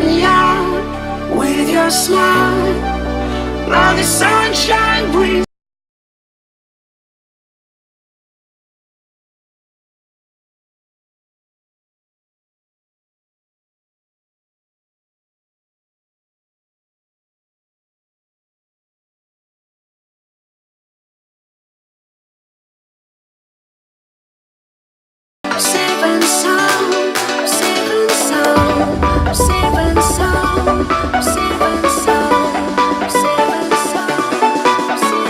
me out with your smile. Now the sunshine brings safe and sound, safe and sound, safe and sound, safe and sound, safe and sound.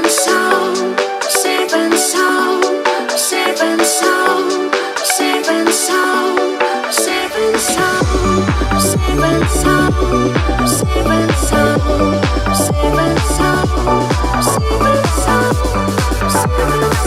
Safe and sound, safe and sound, safe and sound, safe and sound, safe and sound, safe and sound, safe and sound, safe and sound, safe and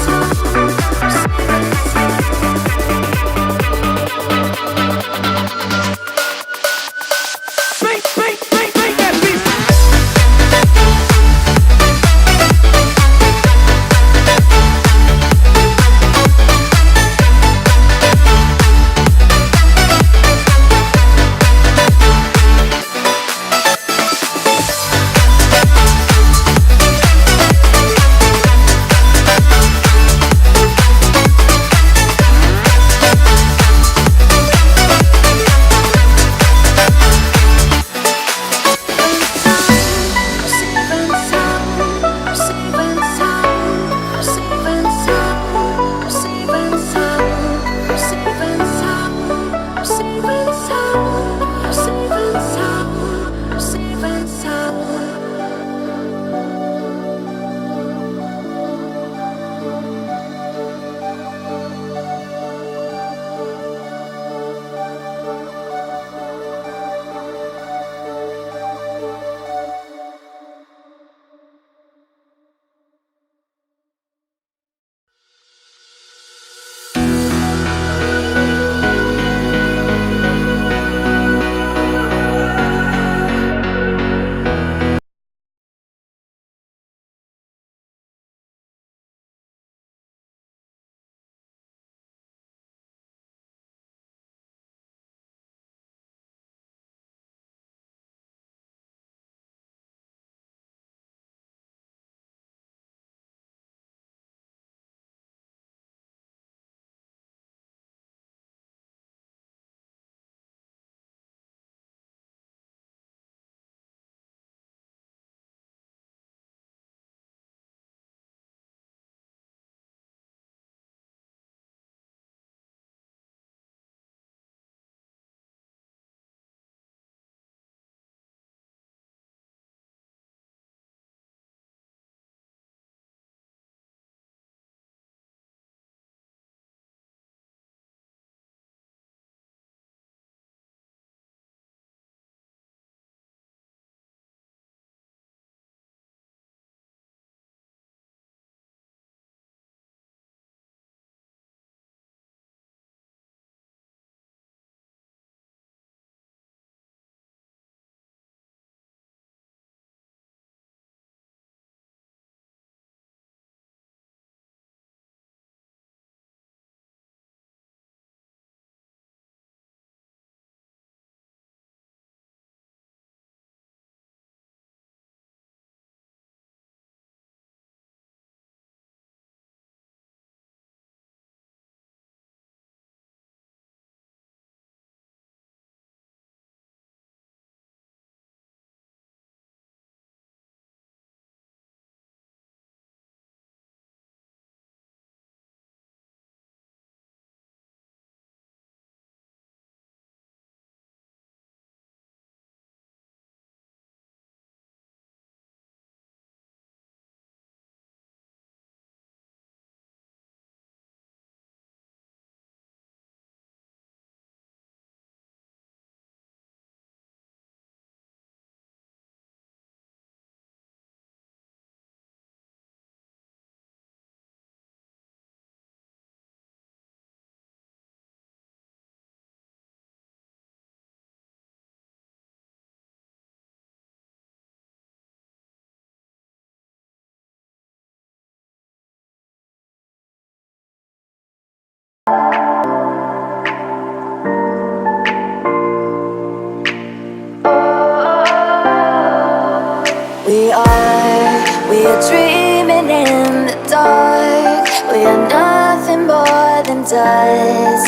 dreaming in the dark. We are nothing more than dust.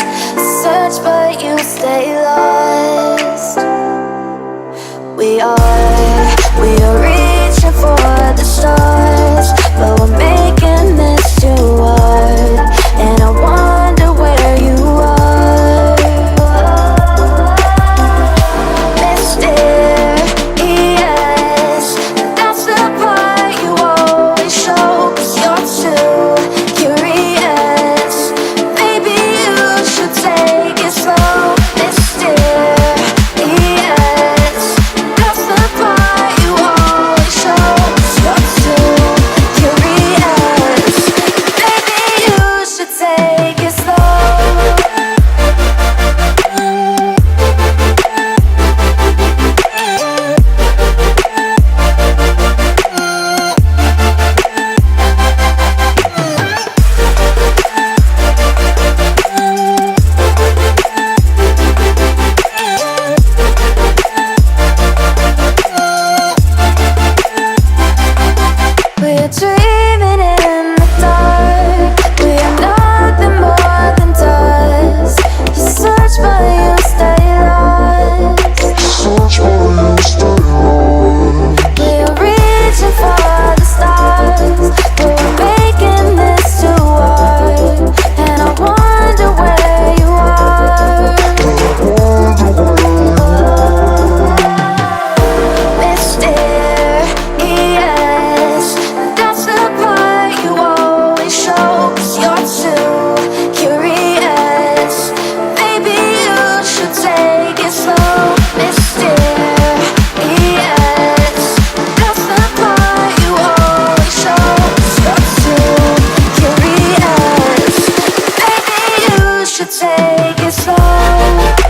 Search but you stay lost. We are reaching for the stars, but we're making this too hard. And I wonder where you are. Mysterious, that's the part you always show. 'Cause you're too curious. Maybe you should take it slow. Mysterious, that's the part you always show. 'Cause you're too curious. Maybe you should take it slow. We're dreaming in the dark. We are nothing more than dust. You search but you stay lost. We are reaching for the stars, but we're making this too hard. And I wonder where you are. Mysterious, that's the part you always show. 'Cause you're too curious. Maybe you should take it slow. Mysterious, that's the part you always show. 'Cause you're too curious. Maybe you should take it slow.